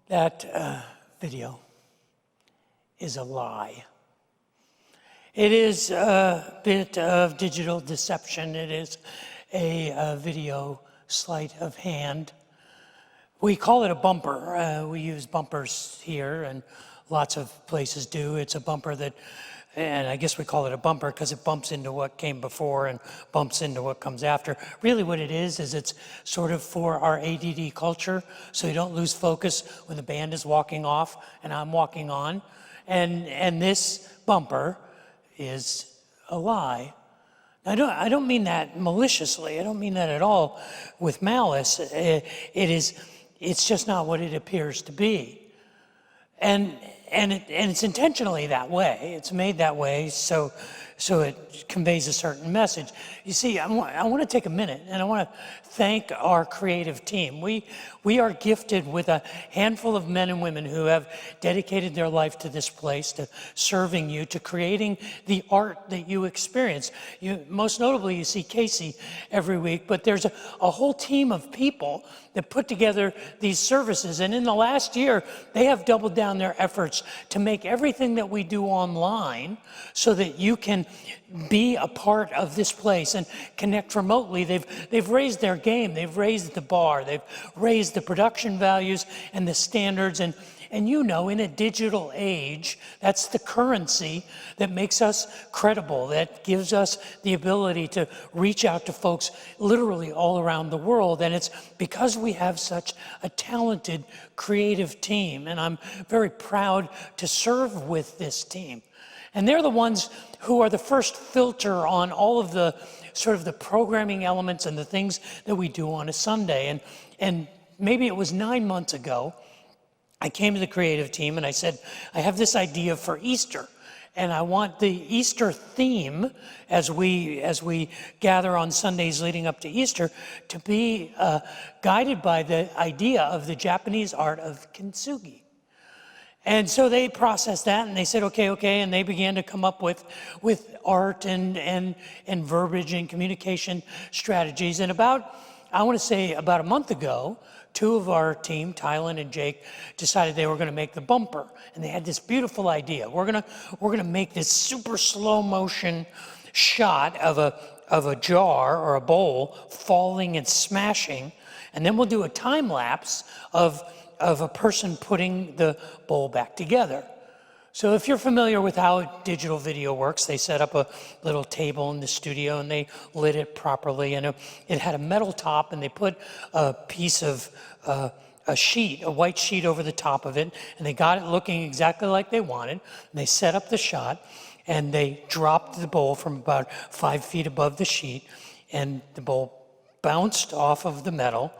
That video is a lie. It is a bit of digital deception. It is a video sleight of hand. We call it a bumper. We use bumpers here, and lots of places do. It's a bumper that, and I guess we call it a bumper because it bumps into what came before and bumps into what comes after. Really what it is it's sort of for our ADD culture, so you don't lose focus when the band is walking off and I'm walking on. And this bumper is a lie. I don't mean that maliciously. I don't mean that at all with malice. It's just not what it appears to be. And it's intentionally that way. It's made that way so it conveys a certain message. You see, I want to take a minute and I want to thank our creative team. We are gifted with a handful of men and women who have dedicated their life to this place, to serving you, to creating the art that you experience. Most notably, you see Casey every week, but there's a whole team of people that put together these services. And in the last year, they have doubled down their efforts to make everything that we do online so that you can be a part of this place and connect remotely. They've raised their game. They've raised the bar. They've raised the production values and the standards. And in a digital age, that's the currency that makes us credible, that gives us the ability to reach out to folks literally all around the world. And it's because we have such a talented, creative team. And I'm very proud to serve with this team. And they're the ones who are the first filter on all of the sort of the programming elements and the things that we do on a Sunday. And maybe it was 9 months ago, I came to the creative team and I said, I have this idea for Easter. And I want the Easter theme as we gather on Sundays leading up to Easter to be guided by the idea of the Japanese art of KINTSUGI. And so they processed that and they said, okay, and they began to come up with art and verbiage and communication strategies. And about a month ago, two of our team, Tylen and Jake, decided they were going to make the bumper. And they had this beautiful idea. We're going to make this super slow motion shot of a jar or a bowl falling and smashing. And then we'll do a time lapse of a person putting the bowl back together. So if you're familiar with how digital video works, they set up a little table in the studio and they lit it properly, and it had a metal top, and they put a piece of a white sheet over the top of it, and they got it looking exactly like they wanted. And they set up the shot and they dropped the bowl from about 5 feet above the sheet, and the bowl bounced off of the metal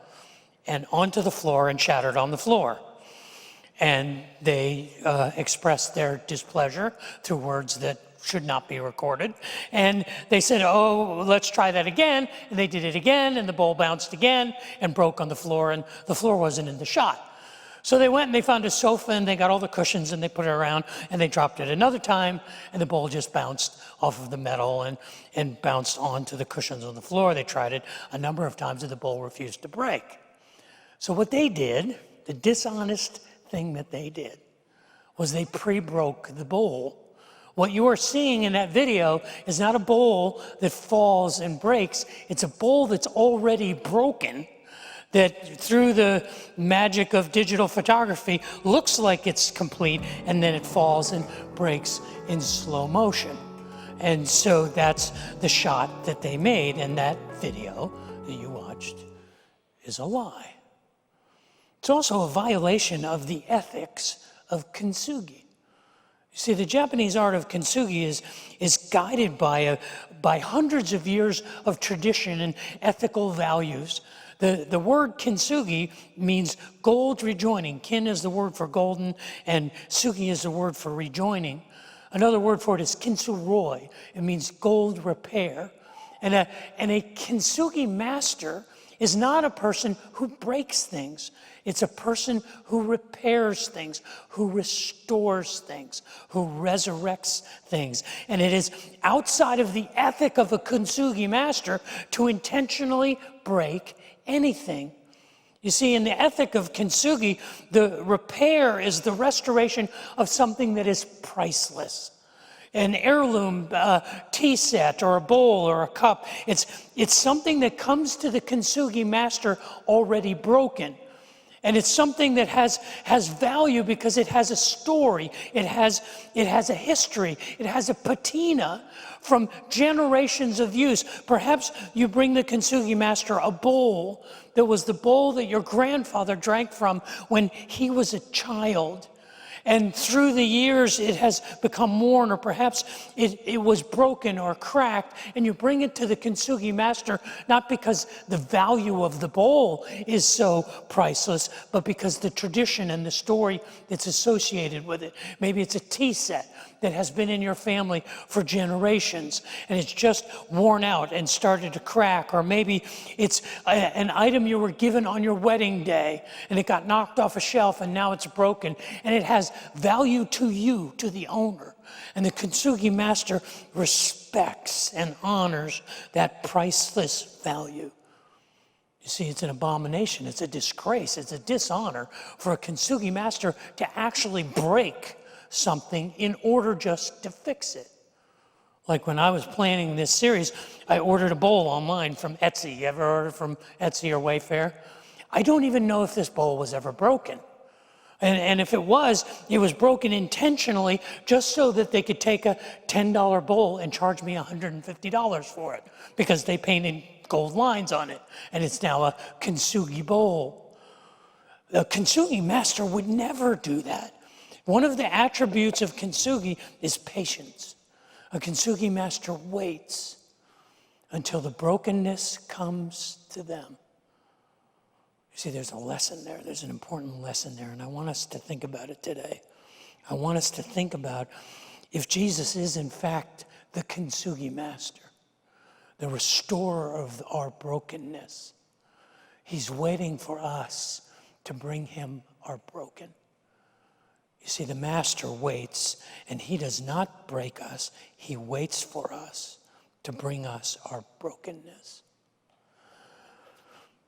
and onto the floor and shattered on the floor. And they expressed their displeasure through words that should not be recorded. And they said, let's try that again. And they did it again, and the bowl bounced again and broke on the floor, and the floor wasn't in the shot. So they went and they found a sofa, and they got all the cushions, and they put it around, and they dropped it another time, and the bowl just bounced off of the metal and bounced onto the cushions on the floor. They tried it a number of times, and the bowl refused to break. So what they did, the dishonest thing that they did, was they pre-broke the bowl. What you are seeing in that video is not a bowl that falls and breaks. It's a bowl that's already broken, that through the magic of digital photography looks like it's complete, and then it falls and breaks in slow motion. And so that's the shot that they made, and that video that you watched is a lie. It's also a violation of the ethics of KINTSUGI. You see, the Japanese art of KINTSUGI is guided by hundreds of years of tradition and ethical values. The word KINTSUGI means gold rejoining. Kin is the word for golden, and sugi is the word for rejoining. Another word for it is kintsuroi. It means gold repair. And a KINTSUGI master is not a person who breaks things. It's a person who repairs things, who restores things, who resurrects things. And it is outside of the ethic of a KINTSUGI master to intentionally break anything. You see, in the ethic of kintsugi, the repair is the restoration of something that is priceless. An heirloom tea set or a bowl or a cup, it's something that comes to the kintsugi master already broken. And it's something that has value because it has a story, it has a history, it has a patina from generations of use. Perhaps you bring the kintsugi master a bowl that was the bowl that your grandfather drank from when he was a child. And through the years, it has become worn, or perhaps it was broken or cracked, and you bring it to the kintsugi master, not because the value of the bowl is so priceless, but because the tradition and the story that's associated with it. Maybe it's a tea set that has been in your family for generations, and it's just worn out and started to crack. Or maybe it's an item you were given on your wedding day, and it got knocked off a shelf, and now it's broken, and it has value to you, to the owner. And the kintsugi master respects and honors that priceless value. You see, it's an abomination, it's a disgrace, it's a dishonor for a kintsugi master to actually break something in order just to fix it. Like when I was planning this series, I ordered a bowl online from Etsy. You ever order from Etsy or Wayfair? I don't even know if this bowl was ever broken. And if it was broken intentionally just so that they could take a $10 bowl and charge me $150 for it because they painted gold lines on it, and it's now a kintsugi bowl. The kintsugi master would never do that. One of the attributes of kintsugi is patience. A kintsugi master waits until the brokenness comes to them. You see, there's a lesson there. There's an important lesson there, and I want us to think about it today. I want us to think about if Jesus is, in fact, the kintsugi master, the restorer of our brokenness. He's waiting for us to bring him our broken. You see, the master waits, and he does not break us. He waits for us to bring us our brokenness.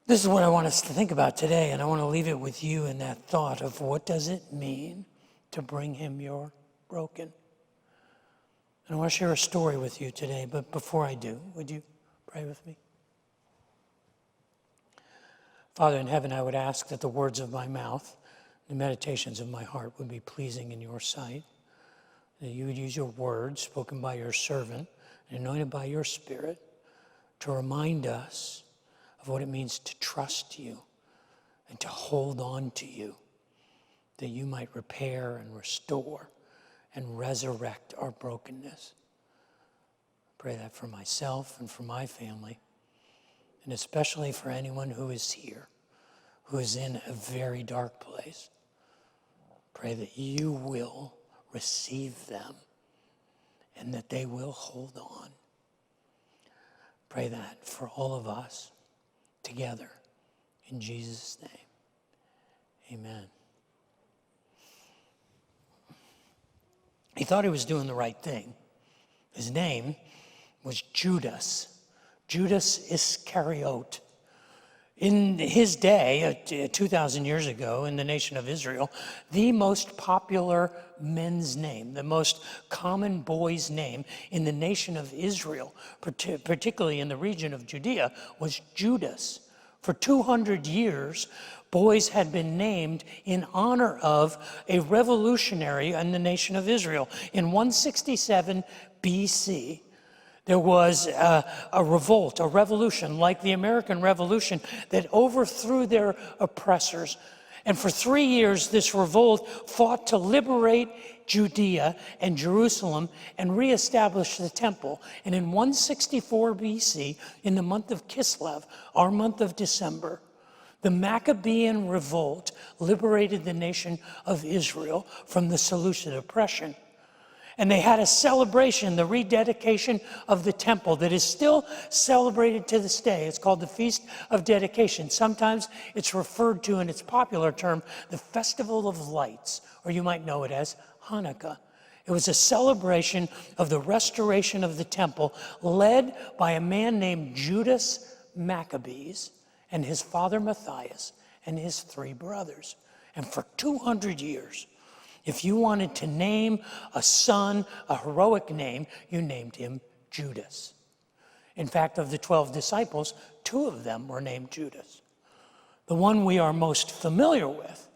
This is what I want us to think about today, and I want to leave it with you in that thought of what does it mean to bring him your broken. And I want to share a story with you today, but before I do, would you pray with me? Father in heaven, I would ask that the words of my mouth, the meditations of my heart would be pleasing in your sight, that you would use your words spoken by your servant and anointed by your Spirit to remind us of what it means to trust you and to hold on to you, that you might repair and restore and resurrect our brokenness. I pray that for myself and for my family, and especially for anyone who is here, who is in a very dark place. Pray that you will receive them and that they will hold on. Pray that for all of us together in Jesus' name. Amen. He thought he was doing the right thing. His name was Judas Iscariot. In his day, 2,000 years ago, in the nation of Israel, the most popular men's name, the most common boy's name in the nation of Israel, particularly in the region of Judea, was Judas. For 200 years, boys had been named in honor of a revolutionary in the nation of Israel. In 167 BC, there was a revolt, a revolution, like the American Revolution, that overthrew their oppressors. And for 3 years, this revolt fought to liberate Judea and Jerusalem and reestablish the temple. And in 164 BC, in the month of Kislev, our month of December, the Maccabean revolt liberated the nation of Israel from the Seleucid oppression. And they had a celebration, the rededication of the temple that is still celebrated to this day. It's called the Feast of Dedication. Sometimes it's referred to in its popular term, the Festival of Lights, or you might know it as Hanukkah. It was a celebration of the restoration of the temple led by a man named Judas Maccabees and his father Matthias and his 3 brothers. And for 200 years, if you wanted to name a son a heroic name, you named him Judas. In fact, of the 12 disciples, 2 of them were named Judas. The one we are most familiar with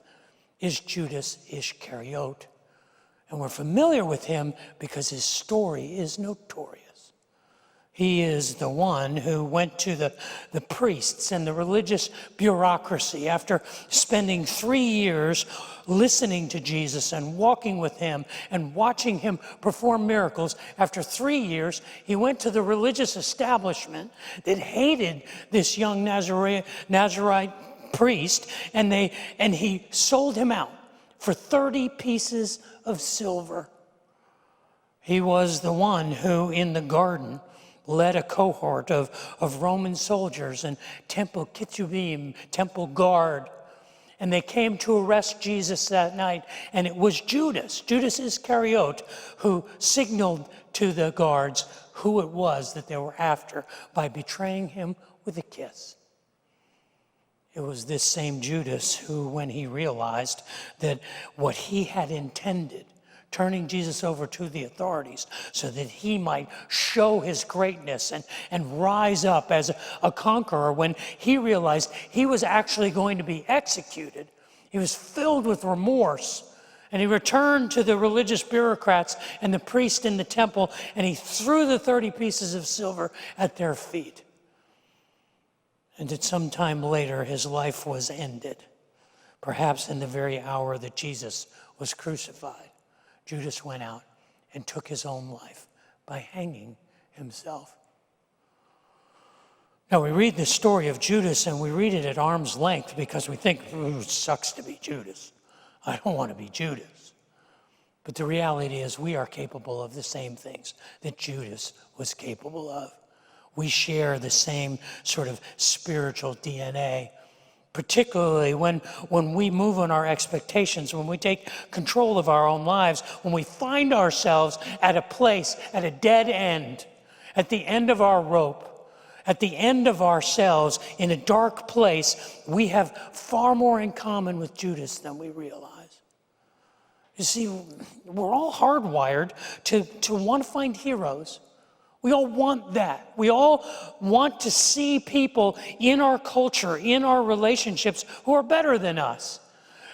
is Judas Iscariot. And we're familiar with him because his story is notorious. He is the one who went to the priests and the religious bureaucracy after spending 3 years listening to Jesus and walking with him and watching him perform miracles. After 3 years, he went to the religious establishment that hated this young Nazarite priest, and he sold him out for 30 pieces of silver. He was the one who, in the garden, led a cohort of Roman soldiers and temple KINTSUGI, temple guard. And they came to arrest Jesus that night. And it was Judas Iscariot, who signaled to the guards who it was that they were after by betraying him with a kiss. It was this same Judas who, when he realized that what he had intended, turning Jesus over to the authorities so that he might show his greatness and rise up as a conqueror, when he realized he was actually going to be executed, he was filled with remorse. And he returned to the religious bureaucrats and the priest in the temple, and he threw the 30 pieces of silver at their feet. And that sometime later, his life was ended, perhaps in the very hour that Jesus was crucified. Judas went out and took his own life by hanging himself. Now, we read the story of Judas, and we read it at arm's length because we think, it sucks to be Judas. I don't want to be Judas. But the reality is we are capable of the same things that Judas was capable of. We share the same sort of spiritual DNA. Particularly when we move on our expectations, when we take control of our own lives, when we find ourselves at a place, at a dead end, at the end of our rope, at the end of ourselves, in a dark place, we have far more in common with Judas than we realize. You see, we're all hardwired to want to find heroes. We all want that. We all want to see people in our culture, in our relationships, who are better than us,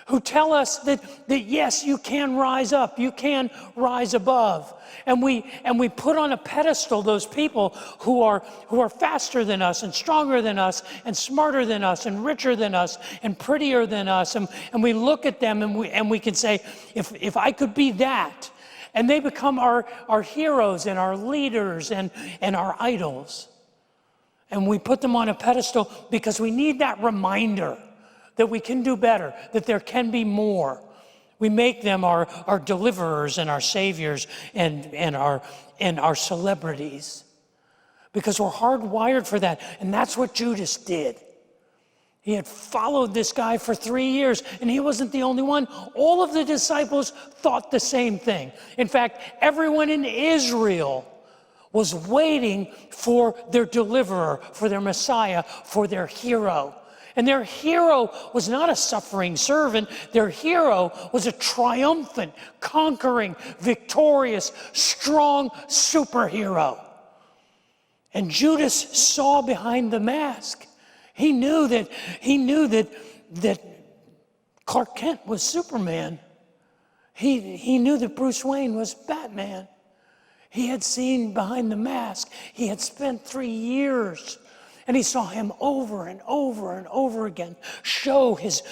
who tell us that yes, you can rise up, you can rise above. And we put on a pedestal those people who are faster than us and stronger than us and smarter than us and richer than us and prettier than us. And we look at them and we can say, if I could be that. And they become our heroes and our leaders and our idols. And we put them on a pedestal because we need that reminder that we can do better, that there can be more. We make them our deliverers and our saviors and our celebrities because we're hardwired for that. And that's what Judas did. He had followed this guy for 3 years, and he wasn't the only one. All of the disciples thought the same thing. In fact, everyone in Israel was waiting for their deliverer, for their Messiah, for their hero. And their hero was not a suffering servant. Their hero was a triumphant, conquering, victorious, strong superhero. And Judas saw behind the mask. He knew that Clark Kent was Superman. He knew that Bruce Wayne was Batman. He had seen behind the mask. He had spent 3 years, and he saw him over and over and over again show his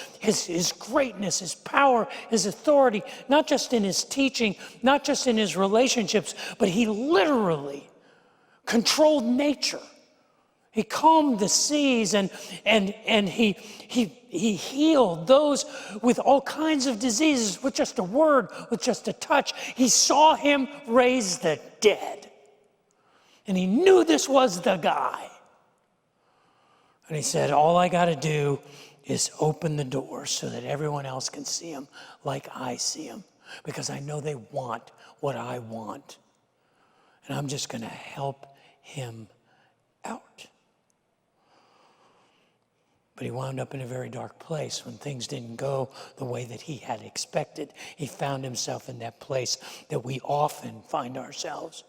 greatness, his power, his authority, not just in his teaching, not just in his relationships, but he literally controlled nature. He calmed the seas and he healed those with all kinds of diseases with just a word, with just a touch. He saw him raise the dead. And he knew this was the guy. And he said, all I got to do is open the door so that everyone else can see him like I see him. Because I know they want what I want. And I'm just going to help him out. But he wound up in a very dark place when things didn't go the way that he had expected. He found himself in that place that we often find ourselves.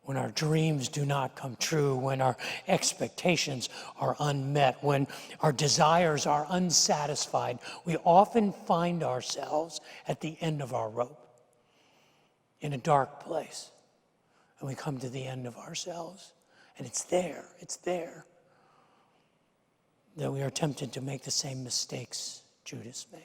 When our dreams do not come true, when our expectations are unmet, when our desires are unsatisfied, we often find ourselves at the end of our rope, in a dark place. And we come to the end of ourselves. And it's there, that we are tempted to make the same mistakes Judas made.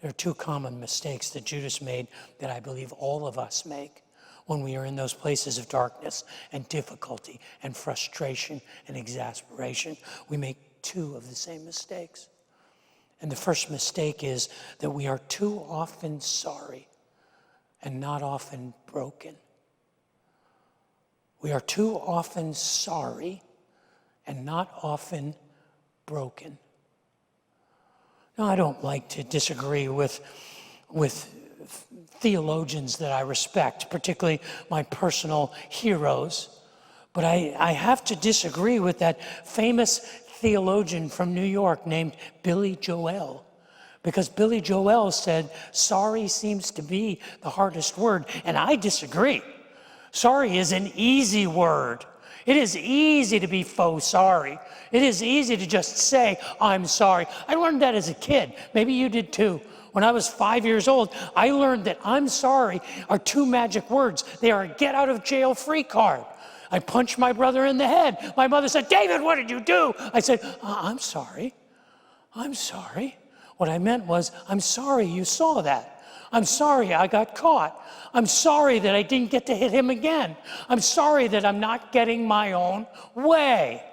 There are two common mistakes that Judas made that I believe all of us make when we are in those places of darkness and difficulty and frustration and exasperation. We make two of the same mistakes. And the first mistake is that we are too often sorry and not often broken. We are too often sorry and not often broken. Now, I don't like to disagree with theologians that I respect, particularly my personal heroes. But I have to disagree with that famous theologian from New York named Billy Joel. Because Billy Joel said, sorry seems to be the hardest word. And I disagree. Sorry is an easy word. It is easy to be faux sorry. It is easy to just say, I'm sorry. I learned that as a kid. Maybe you did too. When I was 5 years old, I learned that I'm sorry are two magic words. They are a get out of jail free card. I punched my brother in the head. My mother said, David, what did you do? I said, I'm sorry. I'm sorry. What I meant was, I'm sorry you saw that. I'm sorry I got caught. I'm sorry that I didn't get to hit him again. I'm sorry that I'm not getting my own way.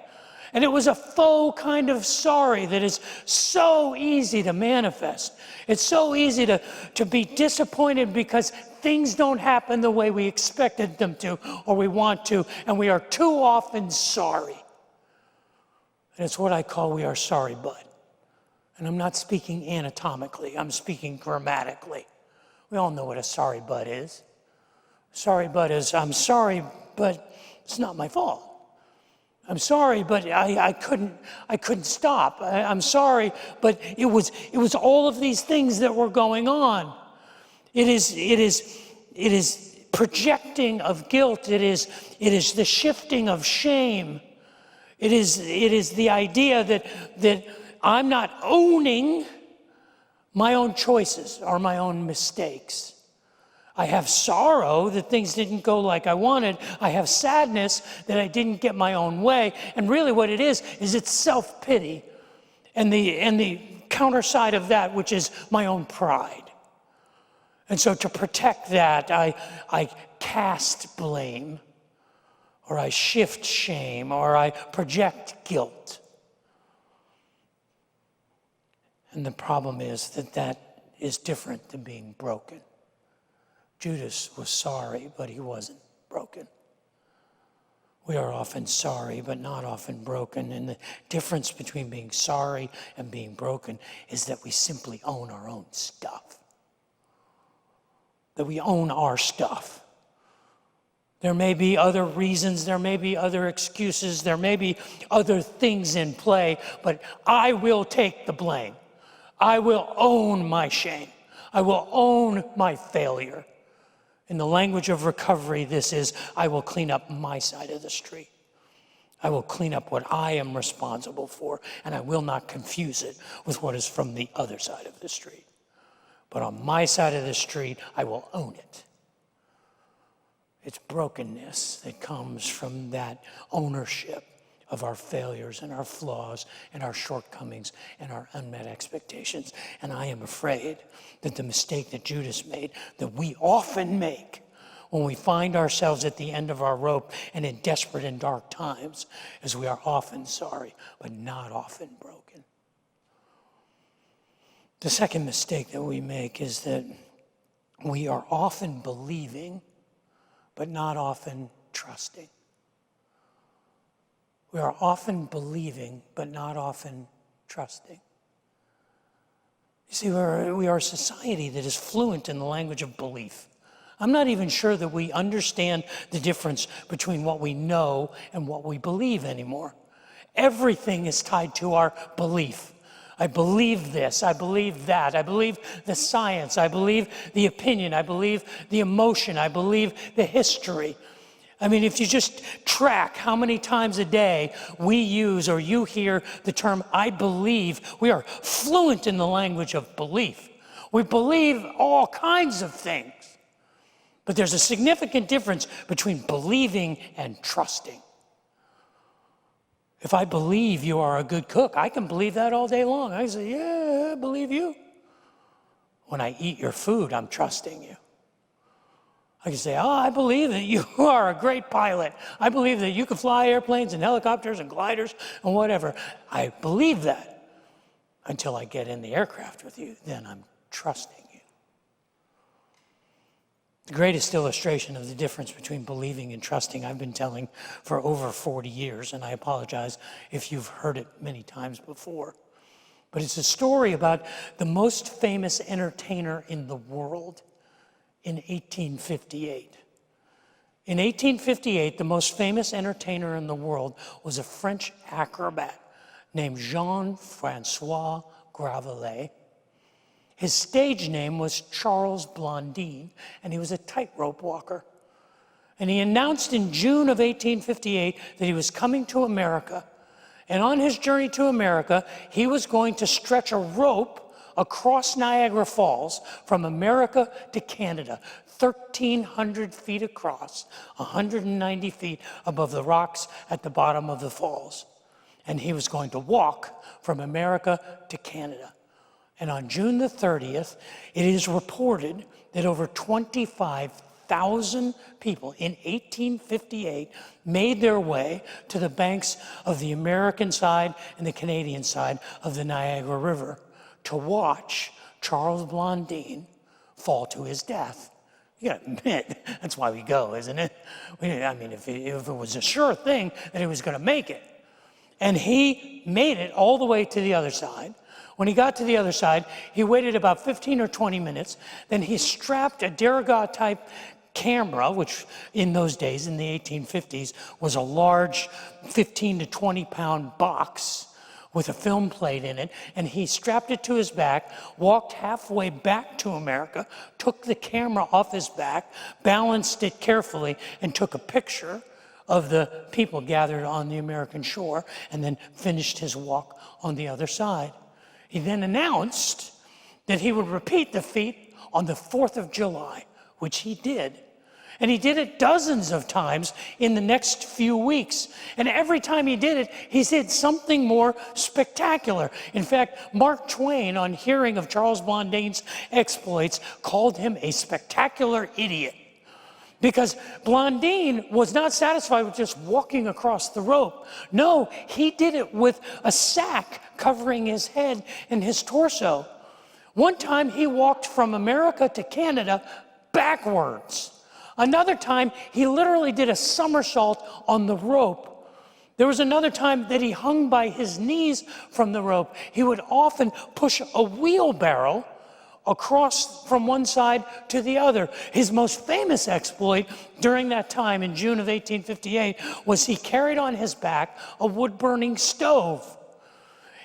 And it was a faux kind of sorry that is so easy to manifest. It's so easy to be disappointed because things don't happen the way we expected them to or we want to, and we are too often sorry. And it's what I call we are sorry but. And I'm not speaking anatomically, I'm speaking grammatically. We all know what a sorry but is. Sorry but is, I'm sorry, but it's not my fault. I'm sorry, but I couldn't stop. I'm sorry, but it was all of these things that were going on. It is projecting of guilt. It is the shifting of shame. It is the idea that I'm not owning my own choices or my own mistakes. I have sorrow that things didn't go like I wanted. I have sadness that I didn't get my own way. And really what it is it's self-pity. And the counter side of that, which is my own pride. And so to protect that, I cast blame, or I shift shame, or I project guilt. And the problem is that is different than being broken. Judas was sorry, but he wasn't broken. We are often sorry, but not often broken. And the difference between being sorry and being broken is that we simply own our own stuff. That we own our stuff. There may be other reasons, there may be other excuses, there may be other things in play, but I will take the blame. I will own my shame. I will own my failure. In the language of recovery, this is, I will clean up my side of the street. I will clean up what I am responsible for, and I will not confuse it with what is from the other side of the street. But on my side of the street, I will own it. It's brokenness that comes from that ownership of our failures and our flaws and our shortcomings and our unmet expectations. And I am afraid that the mistake that Judas made, that we often make when we find ourselves at the end of our rope and in desperate and dark times, is we are often sorry, but not often broken. The second mistake that we make is that we are often believing, but not often trusting. We are often believing, but not often trusting. You see, we are a society that is fluent in the language of belief. I'm not even sure that we understand the difference between what we know and what we believe anymore. Everything is tied to our belief. I believe this, I believe that, I believe the science, I believe the opinion, I believe the emotion, I believe the history. I mean, if you just track how many times a day we use or you hear the term I believe, we are fluent in the language of belief. We believe all kinds of things. But there's a significant difference between believing and trusting. If I believe you are a good cook, I can believe that all day long. I say, yeah, I believe you. When I eat your food, I'm trusting you. I can say, oh, I believe that you are a great pilot. I believe that you can fly airplanes and helicopters and gliders and whatever. I believe that until I get in the aircraft with you. Then I'm trusting you. The greatest illustration of the difference between believing and trusting I've been telling for over 40 years, and I apologize if you've heard it many times before. But it's a story about the most famous entertainer in the world in 1858. In 1858, the most famous entertainer in the world was a French acrobat named Francois Gravelay. His stage name was Charles Blondin, and he was a tightrope walker. And he announced in June of 1858 that he was coming to America. And on his journey to America, he was going to stretch a rope across Niagara Falls from America to Canada, 1,300 feet across, 190 feet above the rocks at the bottom of the falls. And he was going to walk from America to Canada. And on June the 30th, it is reported that over 25,000 people in 1858 made their way to the banks of the American side and the Canadian side of the Niagara River to watch Charles Blondin fall to his death. You gotta admit, that's why we go, isn't it? I mean, if it was a sure thing that he was gonna make it. And he made it all the way to the other side. When he got to the other side, he waited about 15 or 20 minutes. Then he strapped a Dirigat-type camera, which in those days, in the 1850s, was a large 15 to 20-pound box with a film plate in it, and he strapped it to his back, walked halfway back to America, took the camera off his back, balanced it carefully, and took a picture of the people gathered on the American shore, and then finished his walk on the other side. He then announced that he would repeat the feat on the 4th of July, which he did. And he did it dozens of times in the next few weeks. And every time he did it, he did something more spectacular. In fact, Mark Twain, on hearing of Charles Blondin's exploits, called him a spectacular idiot. Because Blondin was not satisfied with just walking across the rope. No, he did it with a sack covering his head and his torso. One time he walked from America to Canada backwards. Another time he literally did a somersault on the rope. There was another time that he hung by his knees from the rope. He would often push a wheelbarrow across from one side to the other. His most famous exploit during that time in June of 1858 was he carried on his back a wood-burning stove.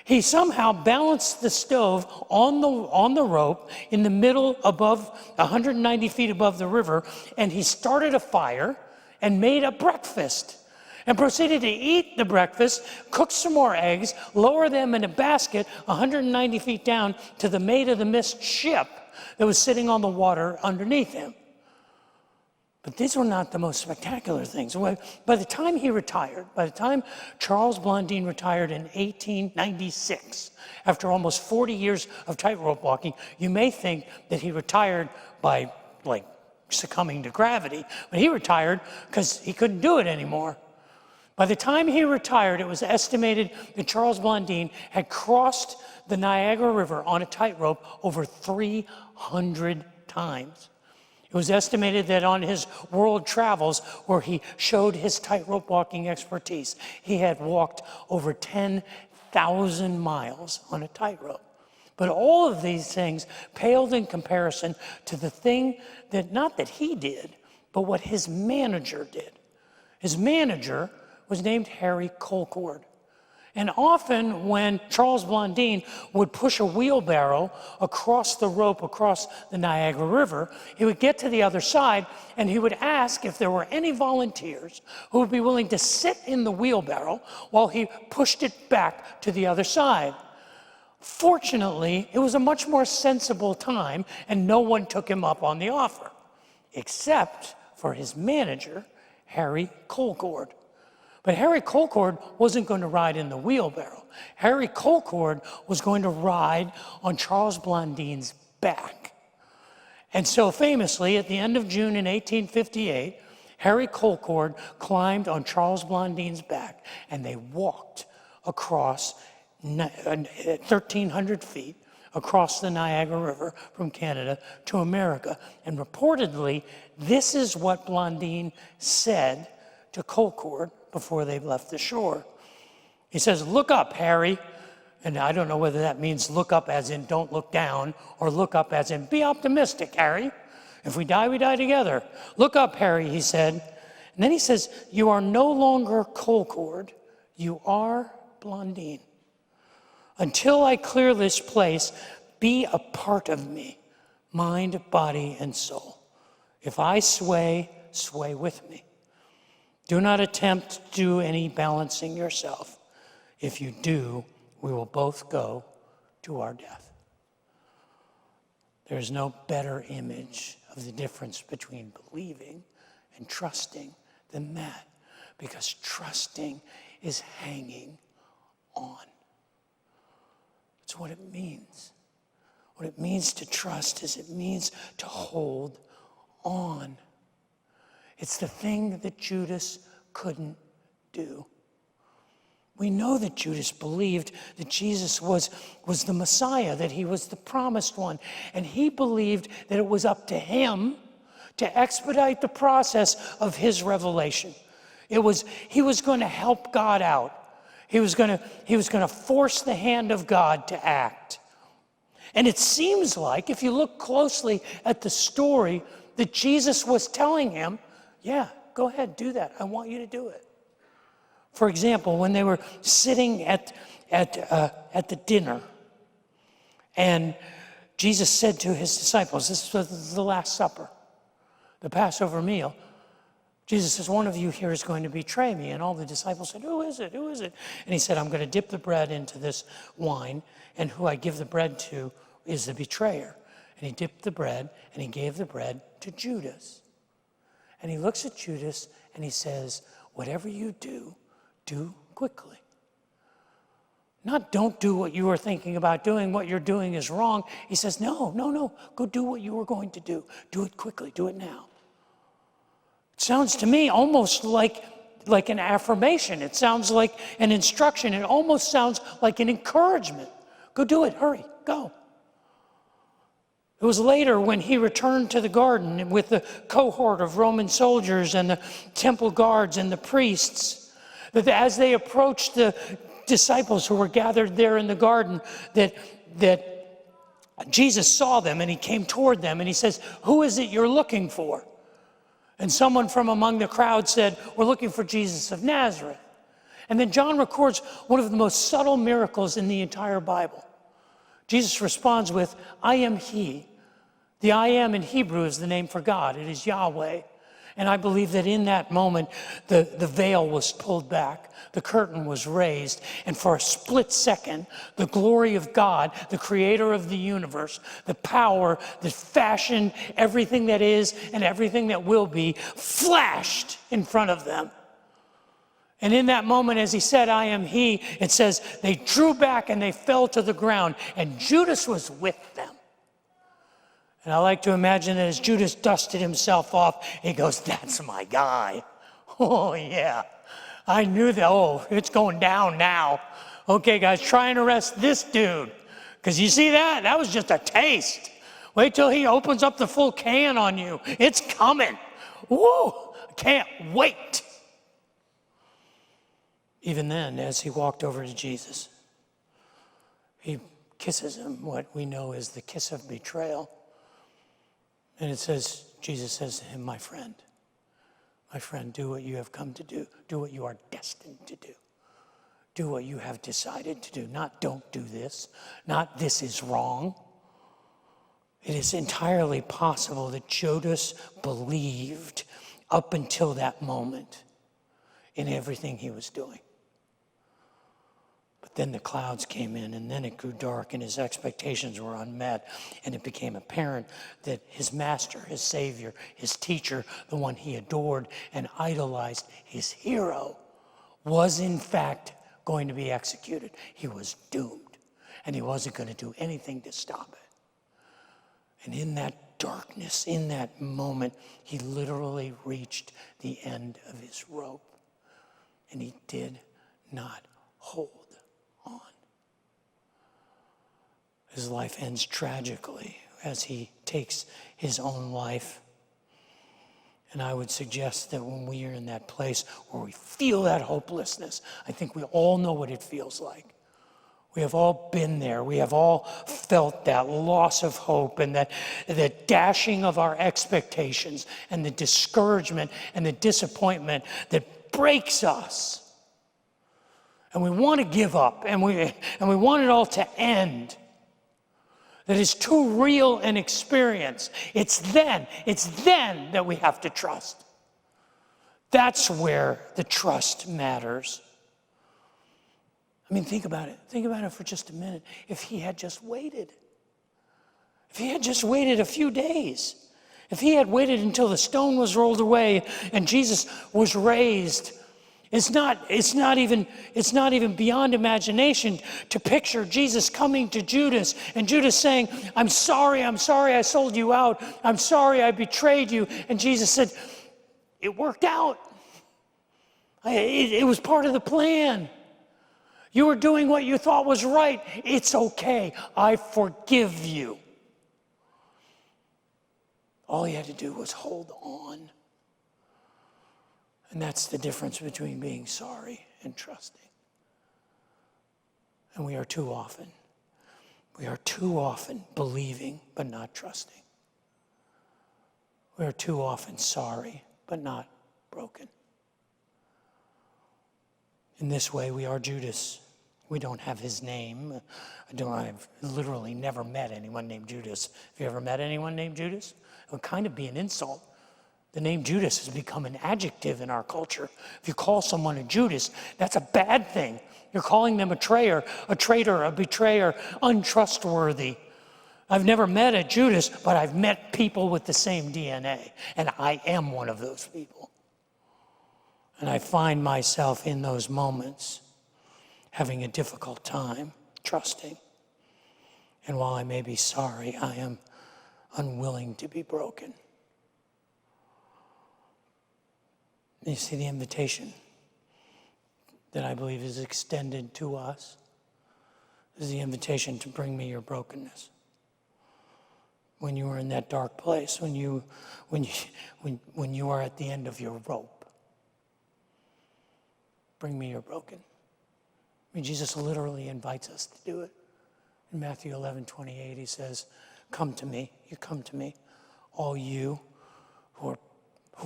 He somehow balanced the stove on the rope in the middle above 190 feet above the river, and he started a fire and made a breakfast and proceeded to eat the breakfast, cook some more eggs, lower them in a basket 190 feet down to the Maid of the Mist ship that was sitting on the water underneath him. But these were not the most spectacular things. By the time he retired, by the time Charles Blondin retired in 1896, after almost 40 years of tightrope walking, you may think that he retired by succumbing to gravity, but he retired because he couldn't do it anymore. By the time he retired, it was estimated that Charles Blondin had crossed the Niagara River on a tightrope over 300 times. It was estimated that on his world travels, where he showed his tightrope walking expertise, he had walked over 10,000 miles on a tightrope. But all of these things paled in comparison to the thing that, not that he did, but what his manager did. His manager was named Harry Colcord. And often when Charles Blondin would push a wheelbarrow across the rope, across the Niagara River, he would get to the other side and he would ask if there were any volunteers who would be willing to sit in the wheelbarrow while he pushed it back to the other side. Fortunately, it was a much more sensible time and no one took him up on the offer, except for his manager, Harry Colcord. But Harry Colcord wasn't going to ride in the wheelbarrow. Harry Colcord was going to ride on Charles Blondin's back. And so famously, at the end of June in 1858, Harry Colcord climbed on Charles Blondin's back and they walked across 1,300 feet across the Niagara River from Canada to America. And reportedly, this is what Blondin said to Colcord before they left the shore. He says, "Look up, Harry." And I don't know whether that means look up as in don't look down, or look up as in be optimistic, Harry. If we die together. "Look up, Harry," he said. And then he says, "You are no longer Colcord, you are Blondin. Until I clear this place, be a part of me, mind, body, and soul. If I sway, sway with me. Do not attempt to do any balancing yourself. If you do, we will both go to our death." There's no better image of the difference between believing and trusting than that, because trusting is hanging on. That's what it means. What it means to trust is it means to hold on. It's the thing that Judas couldn't do. We know that Judas believed that Jesus was the Messiah, that he was the promised one. And he believed that it was up to him to expedite the process of his revelation. He was going to help God out. He was going to force the hand of God to act. And it seems like, if you look closely at the story, that Jesus was telling him, yeah, go ahead, do that. I want you to do it. For example, when they were sitting at the dinner, and Jesus said to his disciples, this was the Last Supper, the Passover meal, Jesus says, "One of you here is going to betray me." And all the disciples said, "Who is it? Who is it?" And he said, "I'm going to dip the bread into this wine, and who I give the bread to is the betrayer." And he dipped the bread, and he gave the bread to Judas. And he looks at Judas, and he says, "Whatever you do, do quickly." Not don't do what you were thinking about doing. What you're doing is wrong. He says, no. Go do what you were going to do. Do it quickly. Do it now. It sounds to me almost like an affirmation. It sounds like an instruction. It almost sounds like an encouragement. Go do it. Hurry. Go. It was later when he returned to the garden with the cohort of Roman soldiers and the temple guards and the priests, that as they approached the disciples who were gathered there in the garden, that Jesus saw them and he came toward them and he says, "Who is it you're looking for?" And someone from among the crowd said, "We're looking for Jesus of Nazareth." And then John records one of the most subtle miracles in the entire Bible. Jesus responds with, "I am he." The I am in Hebrew is the name for God. It is Yahweh. And I believe that in that moment, the veil was pulled back. The curtain was raised. And for a split second, the glory of God, the creator of the universe, the power that fashioned everything that is and everything that will be, flashed in front of them. And in that moment, as he said, "I am he," it says they drew back and they fell to the ground. And Judas was with them. And I like to imagine that as Judas dusted himself off, he goes, "That's my guy. Oh, yeah. I knew that. Oh, it's going down now. Okay, guys, try and arrest this dude. Because you see that? That was just a taste. Wait till he opens up the full can on you. It's coming. Woo! Can't wait." Even then, as he walked over to Jesus, he kisses him, what we know is the kiss of betrayal. And it says, Jesus says to him, my friend, do what you have come to do. Do what you are destined to do. do what you have decided to do. Not don't do this, not this is wrong. It is entirely possible that Judas believed up until that moment in everything he was doing. But then the clouds came in, and then it grew dark, and his expectations were unmet, and it became apparent that his master, his savior, his teacher, the one he adored and idolized, his hero, was in fact going to be executed. He was doomed, and he wasn't going to do anything to stop it. And in that darkness, in that moment, he literally reached the end of his rope, and he did not hold on. His life ends tragically as he takes his own life. And I would suggest that when we are in that place where we feel that hopelessness, I think we all know what it feels like. We have all been there. We have all felt that loss of hope and that the dashing of our expectations and the discouragement and the disappointment that breaks us. And we want to give up, and we want it all to end. That is too real an experience. It's then that we have to trust. That's where the trust matters. I mean, think about it. Think about it for just a minute. If he had just waited. If he had just waited a few days. If he had waited until the stone was rolled away and Jesus was raised. It's not even beyond imagination to picture Jesus coming to Judas and Judas saying, I'm sorry I sold you out. I'm sorry I betrayed you. And Jesus said, it worked out. It was part of the plan. You were doing what you thought was right. It's okay. I forgive you. All he had to do was hold on. And that's the difference between being sorry and trusting. And we are too often believing but not trusting. We are too often sorry but not broken. In this way, we are Judas. We don't have his name. I've literally never met anyone named Judas. Have you ever met anyone named Judas? It would kind of be an insult. The name Judas has become an adjective in our culture. If you call someone a Judas, that's a bad thing. You're calling them a traitor, a betrayer, untrustworthy. I've never met a Judas, but I've met people with the same DNA, and I am one of those people. And I find myself in those moments having a difficult time trusting. And while I may be sorry, I am unwilling to be broken. You see, the invitation that I believe is extended to us is the invitation to bring me your brokenness. When you are in that dark place, when you are at the end of your rope, bring me your broken. I mean, Jesus literally invites us to do it. In Matthew 11:28, he says, come to me, all you who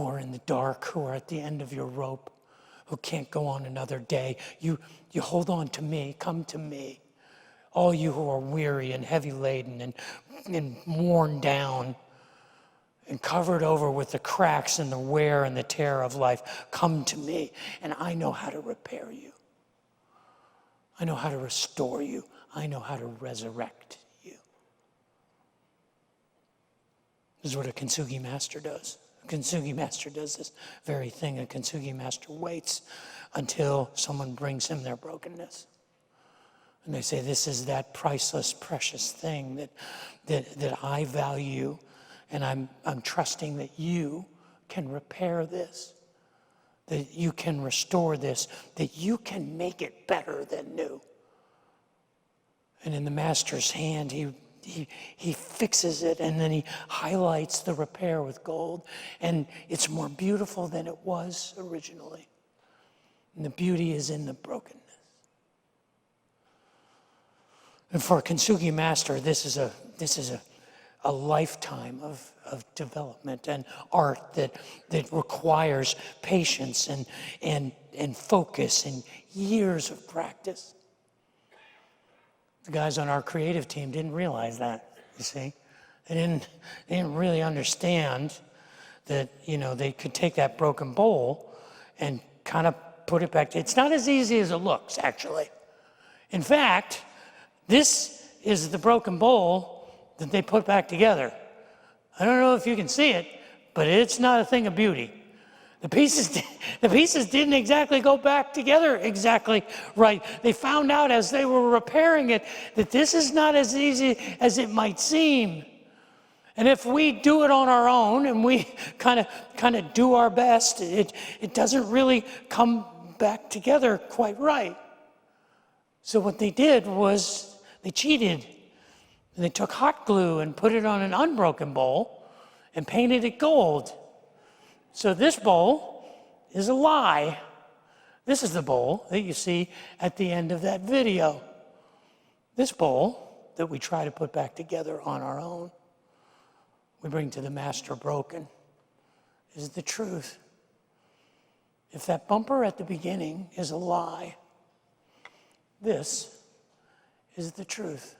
are in the dark, who are at the end of your rope, who can't go on another day. You hold on to me, come to me. All you who are weary and heavy laden and worn down and covered over with the cracks and the wear and the tear of life, come to me, and I know how to repair you. I know how to restore you. I know how to resurrect you. This is what a Kintsugi master does. A Kintsugi master does this very thing. A Kintsugi master waits until someone brings him their brokenness. And they say, this is that priceless, precious thing that I value, and I'm trusting that you can repair this, that you can restore this, that you can make it better than new. And in the master's hand, he fixes it, and then he highlights the repair with gold, and it's more beautiful than it was originally. And the beauty is in the brokenness. And for a Kintsugi master, this is a lifetime of development and art that requires patience and focus and years of practice. The guys on our creative team didn't realize that, you see. They didn't really understand that, they could take that broken bowl and kind of put it back. It's not as easy as it looks, actually. In fact, this is the broken bowl that they put back together. I don't know if you can see it, but it's not a thing of beauty. The pieces didn't exactly go back together exactly right. They found out as they were repairing it that this is not as easy as it might seem. And if we do it on our own and we kind of do our best, it doesn't really come back together quite right. So what they did was they cheated. And they took hot glue and put it on an unbroken bowl and painted it gold. So this bowl is a lie. This is the bowl that you see at the end of that video. This bowl that we try to put back together on our own, we bring to the master broken, is the truth. If that bumper at the beginning is a lie, this is the truth.